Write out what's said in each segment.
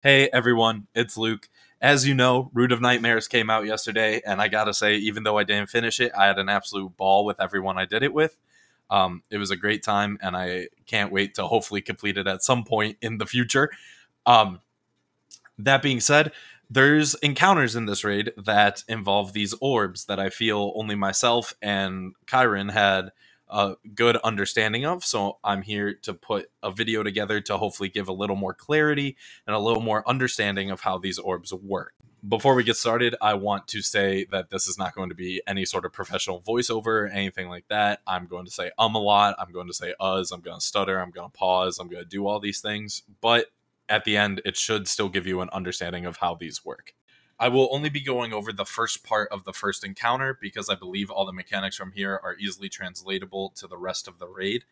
Hey everyone, it's Luke. As you know, Root of Nightmares came out yesterday, and I gotta say, even though I didn't finish it, I had an absolute ball with everyone I did it with. It was a great time, and I can't wait to hopefully complete it at some point in the future. Um, that being said, there's encounters in this raid that involve these orbs that I feel only myself and Kyron had a good understanding of. So I'm here to put a video together to hopefully give a little more clarity and a little more understanding of how these orbs work. Before we get started, I want to say that this is not going to be any sort of professional voiceover or anything like that. I'm going to say a lot. I'm going to say I'm going to stutter. I'm going to pause. I'm going to do all these things. But at the end, it should still give you an understanding of how these work. I will only be going over the first part of the first encounter because I believe all the mechanics from here are easily translatable to the rest of the raid.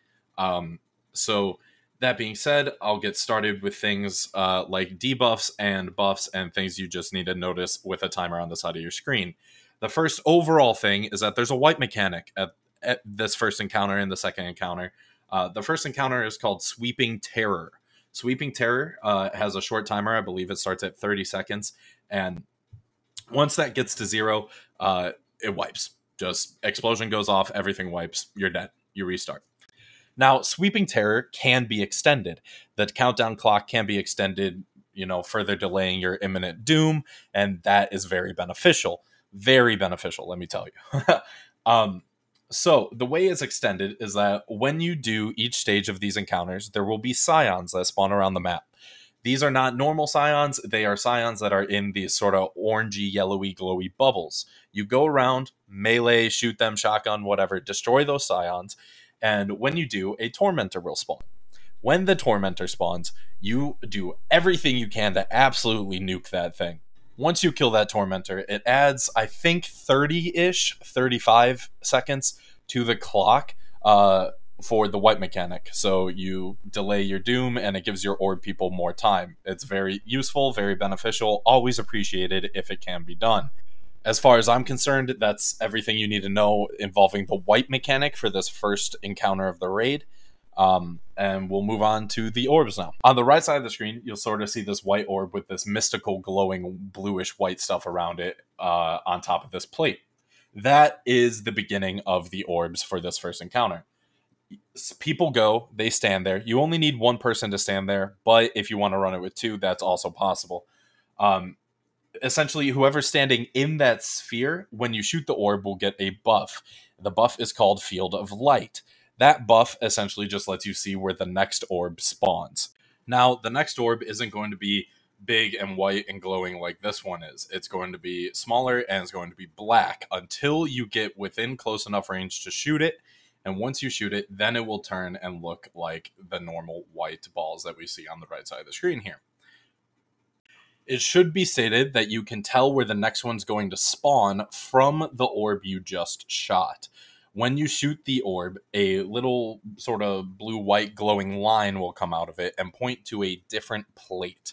So that being said, I'll get started with things like debuffs and buffs and things you just need to notice with a timer on the side of your screen. The first overall thing is that there's a wipe mechanic at this first encounter and the second encounter. The first encounter is called Sweeping Terror. Sweeping Terror has a short timer. I believe it starts at 30 seconds. And once that gets to zero, it wipes. Just explosion goes off, everything wipes, you're dead. You restart. Now, Sweeping Terror can be extended. The countdown clock can be extended, further delaying your imminent doom, and that is very beneficial. Very beneficial, let me tell you. So the way it's extended is that when you do each stage of these encounters, there will be scions that spawn around the map. These are not normal scions. They are scions that are in these sort of orangey, yellowy, glowy bubbles. You go around, melee, shoot them, shotgun, whatever, destroy those scions. And when you do, a Tormentor will spawn. When the Tormentor spawns, you do everything you can to absolutely nuke that thing. Once you kill that Tormentor, it adds, I think, 30-ish, 35 seconds to the clock for the wipe mechanic. So you delay your doom, and it gives your orb people more time. It's very useful, very beneficial, always appreciated if it can be done. As far as I'm concerned, that's everything you need to know involving the wipe mechanic for this first encounter of the raid. And we'll move on to the orbs now. On the right side of the screen, you'll sort of see this white orb with this mystical glowing bluish white stuff around it on top of this plate. That is the beginning of the orbs for this first encounter. People go, they stand there. You only need one person to stand there, but if you want to run it with two, that's also possible. Essentially, whoever's standing in that sphere, when you shoot the orb, will get a buff. The buff is called Field of Light. That buff essentially just lets you see where the next orb spawns. Now, the next orb isn't going to be big and white and glowing like this one is. It's going to be smaller and it's going to be black until you get within close enough range to shoot it. And once you shoot it, then it will turn and look like the normal white balls that we see on the right side of the screen here. It should be stated that you can tell where the next one's going to spawn from the orb you just shot. When you shoot the orb, a little sort of blue-white glowing line will come out of it and point to a different plate.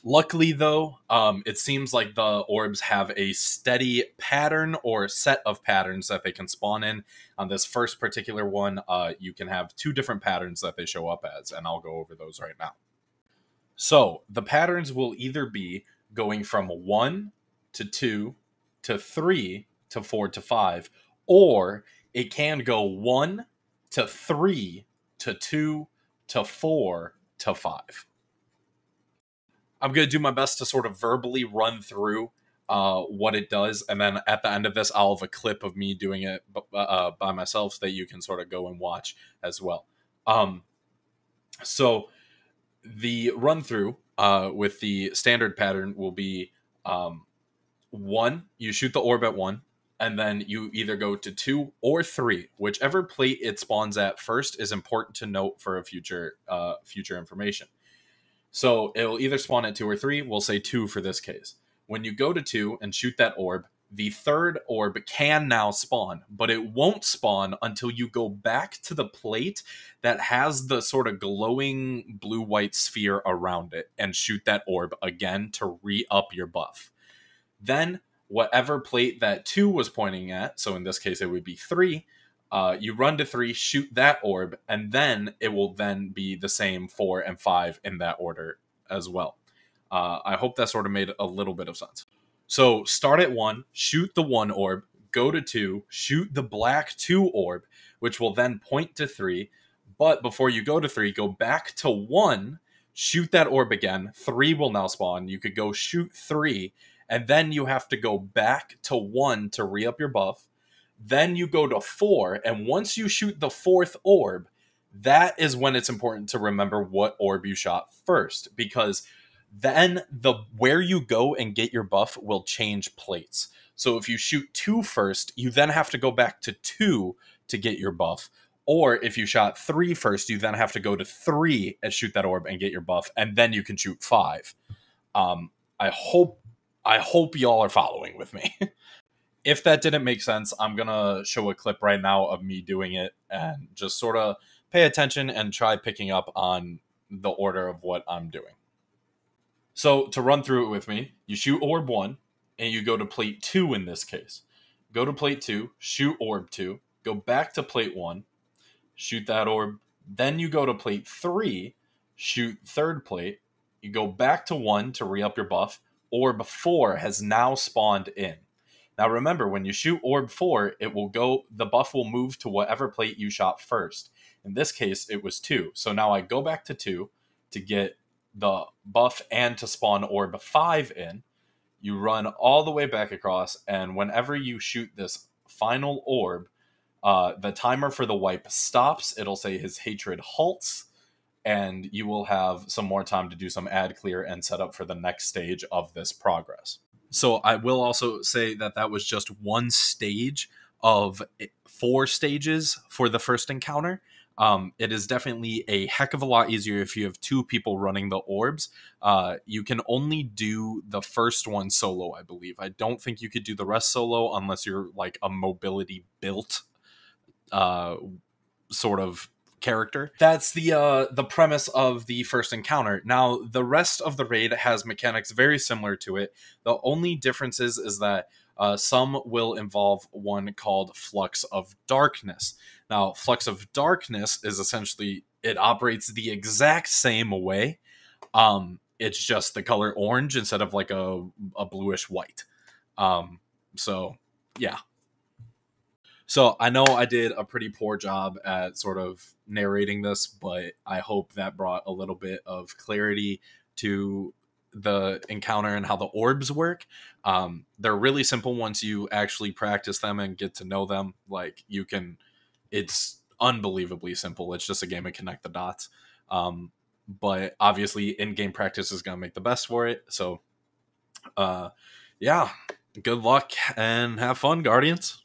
Luckily, though, it seems like the orbs have a steady pattern or set of patterns that they can spawn in. On this first particular one, you can have two different patterns that they show up as, and I'll go over those right now. So the patterns will either be going from 1 to 2 to 3 to 4 to 5, or it can go 1 to 3 to 2 to 4 to 5. I'm going to do my best to sort of verbally run through what it does, and then at the end of this, I'll have a clip of me doing it by myself so that you can sort of go and watch as well. So the run through with the standard pattern will be 1, you shoot the orb at 1, and then you either go to 2 or 3. Whichever plate it spawns at first is important to note for a future information. So it'll either spawn at 2 or 3. We'll say 2 for this case. When you go to 2 and shoot that orb, the third orb can now spawn, but it won't spawn until you go back to the plate that has the sort of glowing blue-white sphere around it and shoot that orb again to re-up your buff. Then, whatever plate that 2 was pointing at, so in this case it would be 3, you run to 3, shoot that orb, and then it will then be the same 4 and 5 in that order as well. I hope that sort of made a little bit of sense. So start at 1, shoot the 1 orb, go to 2, shoot the black 2 orb, which will then point to 3. But before you go to 3, go back to 1, shoot that orb again. 3 will now spawn. You could go shoot 3, and then you have to go back to 1 to re-up your buff. Then you go to 4, and once you shoot the 4th orb, that is when it's important to remember what orb you shot first, because then where you go and get your buff will change plates. So if you shoot 2 first, you then have to go back to 2 to get your buff. Or if you shot 3 first, you then have to go to 3 and shoot that orb and get your buff, and then you can shoot 5. I hope y'all are following with me. If that didn't make sense, I'm gonna show a clip right now of me doing it, and just sort of pay attention and try picking up on the order of what I'm doing. So to run through it with me, you shoot orb 1, and you go to plate 2 in this case. Go to plate 2, shoot orb 2, go back to plate 1, shoot that orb, then you go to plate 3, shoot 3rd plate, you go back to 1 to re-up your buff. Orb 4 has now spawned in. Now remember, when you shoot orb 4, the buff will move to whatever plate you shot first. In this case, it was 2. So now I go back to 2 to get the buff and to spawn orb 5 in. You run all the way back across, and whenever you shoot this final orb, the timer for the wipe stops. It'll say his hatred halts, and you will have some more time to do some ad clear and set up for the next stage of this progress. So I will also say that was just one stage of 4 stages for the first encounter. It is definitely a heck of a lot easier if you have 2 people running the orbs. You can only do the first one solo, I believe. I don't think you could do the rest solo unless you're like a mobility built sort of character. That's the premise of the first encounter. Now, the rest of the raid has mechanics very similar to it. The only difference is that some will involve one called Flux of Darkness. Now, Flux of Darkness is essentially, it operates the exact same way. It's just the color orange instead of like a bluish white. So, yeah. So I know I did a pretty poor job at sort of narrating this, but I hope that brought a little bit of clarity to the encounter and how the orbs work. They're really simple once you actually practice them and get to know them. Like, it's unbelievably simple. It's just a game of connect the dots. But obviously in-game practice is going to make the best for it. So, yeah, good luck and have fun, Guardians.